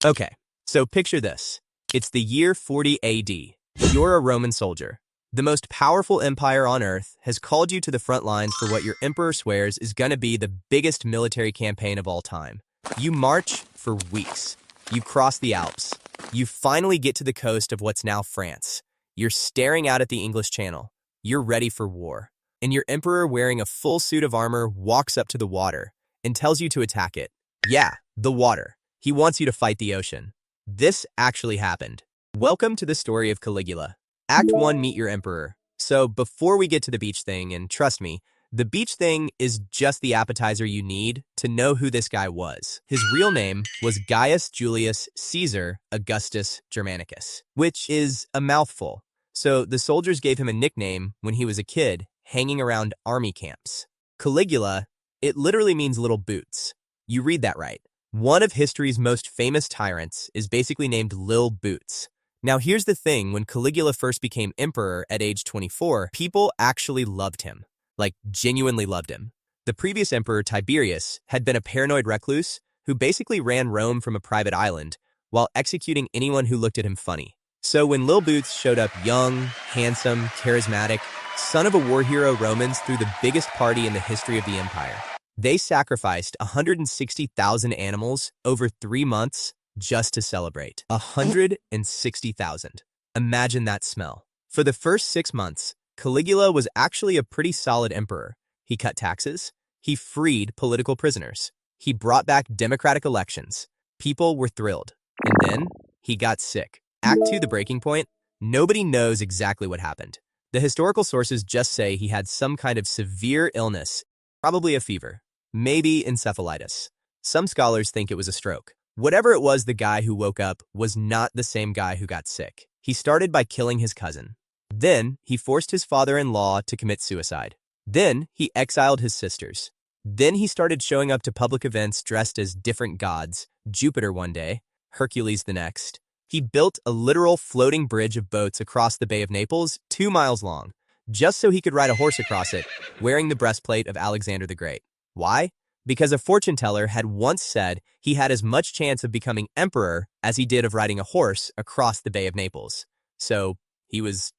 Okay, so picture this. It's the year 40 AD. You're a Roman soldier. The most powerful empire on Earth has called you to the front lines for what your emperor swears is going to be the biggest military campaign of all time. You march for weeks. You cross the Alps. You finally get to the coast of what's now France. You're staring out at the English Channel. You're ready for war. And your emperor, wearing a full suit of armor, walks up to the water and tells you to attack it. Yeah, the water. He wants you to fight the ocean. This actually happened. Welcome to the story of Caligula. Act 1, meet your emperor. So before we get to the beach thing, and trust me, the beach thing is just the appetizer you need to know who this guy was. His real name was Gaius Julius Caesar Augustus Germanicus, which is a mouthful. So the soldiers gave him a nickname when he was a kid, hanging around army camps. Caligula, it literally means little boots. You read that right. One of history's most famous tyrants is basically named Lil Boots. Now here's the thing, when Caligula first became emperor at age 24, people actually loved him. Like, genuinely loved him. The previous emperor, Tiberius, had been a paranoid recluse who basically ran Rome from a private island while executing anyone who looked at him funny. So when Lil Boots showed up young, handsome, charismatic, son of a war hero, Romans threw the biggest party in the history of the empire. They sacrificed 160,000 animals over 3 months just to celebrate. 160,000. Imagine that smell. For the first 6 months, Caligula was actually a pretty solid emperor. He cut taxes. He freed political prisoners. He brought back democratic elections. People were thrilled. And then he got sick. Act 2, the breaking point. Nobody knows exactly what happened. The historical sources just say he had some kind of severe illness, probably a fever. Maybe encephalitis. Some scholars think it was a stroke. Whatever it was, the guy who woke up was not the same guy who got sick. He started by killing his cousin. Then he forced his father-in-law to commit suicide. Then he exiled his sisters. Then he started showing up to public events dressed as different gods, Jupiter one day, Hercules the next. He built a literal floating bridge of boats across the Bay of Naples, 2 miles long, just so he could ride a horse across it, wearing the breastplate of Alexander the Great. Why? Because a fortune teller had once said he had as much chance of becoming emperor as he did of riding a horse across the Bay of Naples. So he was,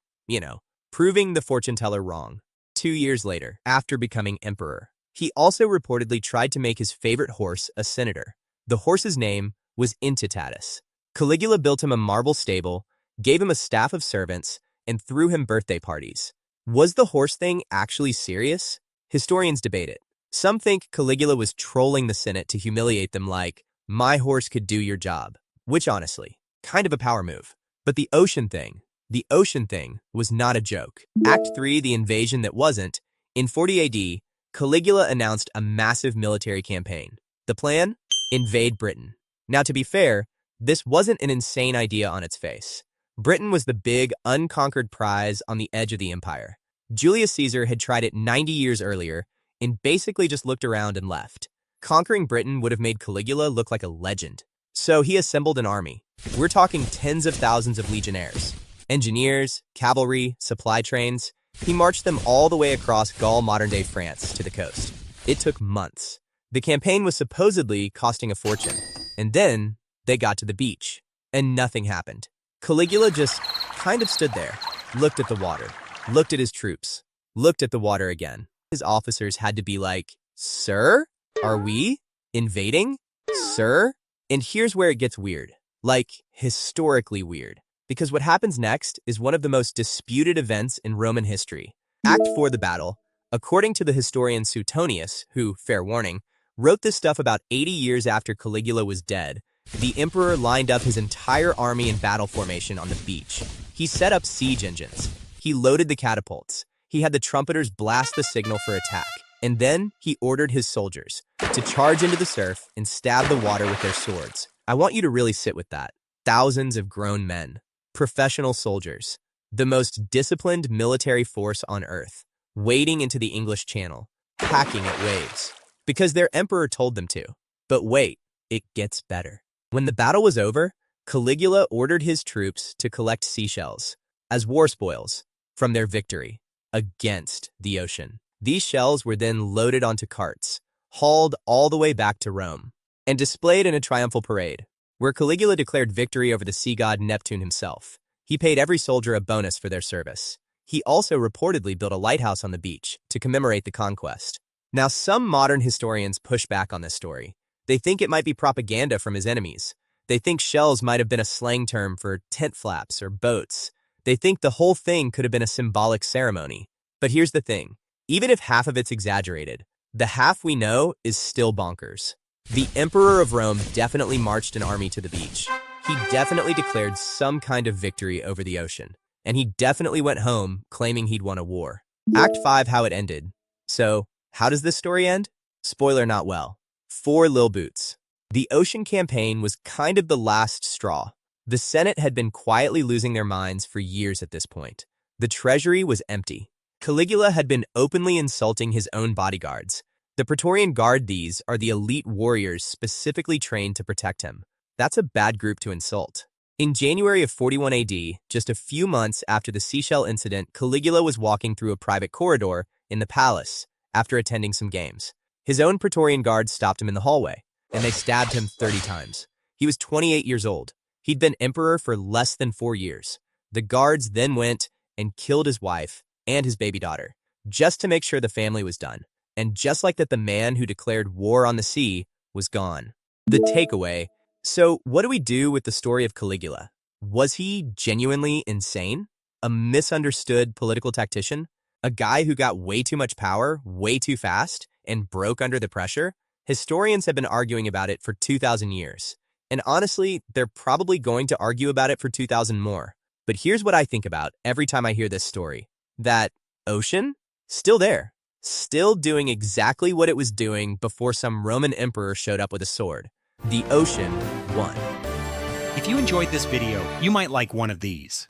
proving the fortune teller wrong. 2 years later, after becoming emperor, he also reportedly tried to make his favorite horse a senator. The horse's name was Intitatus. Caligula built him a marble stable, gave him a staff of servants, and threw him birthday parties. Was the horse thing actually serious? Historians debate it. Some think Caligula was trolling the Senate to humiliate them like, my horse could do your job. Which honestly, kind of a power move. But the ocean thing was not a joke. Act 3, the invasion that wasn't. In 40 AD, Caligula announced a massive military campaign. The plan? Invade Britain. Now to be fair, this wasn't an insane idea on its face. Britain was the big, unconquered prize on the edge of the empire. Julius Caesar had tried it 90 years earlier and basically just looked around and left. Conquering Britain would have made Caligula look like a legend. So he assembled an army. We're talking tens of thousands of legionnaires, engineers, cavalry, supply trains. He marched them all the way across Gaul, modern-day France, to the coast. It took months. The campaign was supposedly costing a fortune. And then they got to the beach, and nothing happened. Caligula just kind of stood there, looked at the water, looked at his troops, looked at the water again. His officers had to be like, "Sir, are we invading? Sir?" And here's where it gets weird. Like, historically weird. Because what happens next is one of the most disputed events in Roman history. Act 4, the battle. According to the historian Suetonius, who, fair warning, wrote this stuff about 80 years after Caligula was dead, the emperor lined up his entire army in battle formation on the beach. He set up siege engines. He loaded the catapults. He had the trumpeters blast the signal for attack. And then he ordered his soldiers to charge into the surf and stab the water with their swords. I want you to really sit with that. Thousands of grown men, professional soldiers, the most disciplined military force on earth, wading into the English Channel, hacking at waves, because their emperor told them to. But wait, it gets better. When the battle was over, Caligula ordered his troops to collect seashells as war spoils from their victory against the ocean. These shells were then loaded onto carts, hauled all the way back to Rome, and displayed in a triumphal parade. where Caligula declared victory over the sea god Neptune himself. He paid every soldier a bonus for their service. He also reportedly built a lighthouse on the beach to commemorate the conquest. Now, some modern historians push back on this story. They think it might be propaganda from his enemies. They think shells might have been a slang term for tent flaps or boats. They think the whole thing could have been a symbolic ceremony. But here's the thing. Even if half of it's exaggerated, the half we know is still bonkers. The Emperor of Rome definitely marched an army to the beach. He definitely declared some kind of victory over the ocean. And he definitely went home claiming he'd won a war. Act 5, how it ended. So, how does this story end? Spoiler, not well. 4 Lil Boots. The ocean campaign was kind of the last straw. The Senate had been quietly losing their minds for years at this point. The treasury was empty. Caligula had been openly insulting his own bodyguards. The Praetorian Guard, these are the elite warriors specifically trained to protect him. That's a bad group to insult. In January of 41 AD, just a few months after the Seashell incident, Caligula was walking through a private corridor in the palace after attending some games. His own Praetorian Guards stopped him in the hallway, and they stabbed him 30 times. He was 28 years old. He'd been emperor for less than 4 years. The guards then went and killed his wife and his baby daughter, just to make sure the family was done. And just like that, the man who declared war on the sea was gone. The takeaway: so what do we do with the story of Caligula? Was he genuinely insane? A misunderstood political tactician? A guy who got way too much power, way too fast, and broke under the pressure? Historians have been arguing about it for 2,000 years. And honestly, they're probably going to argue about it for 2,000 more. But here's what I think about every time I hear this story. That ocean? Still there. Still doing exactly what it was doing before some Roman emperor showed up with a sword. The ocean won. If you enjoyed this video, you might like one of these.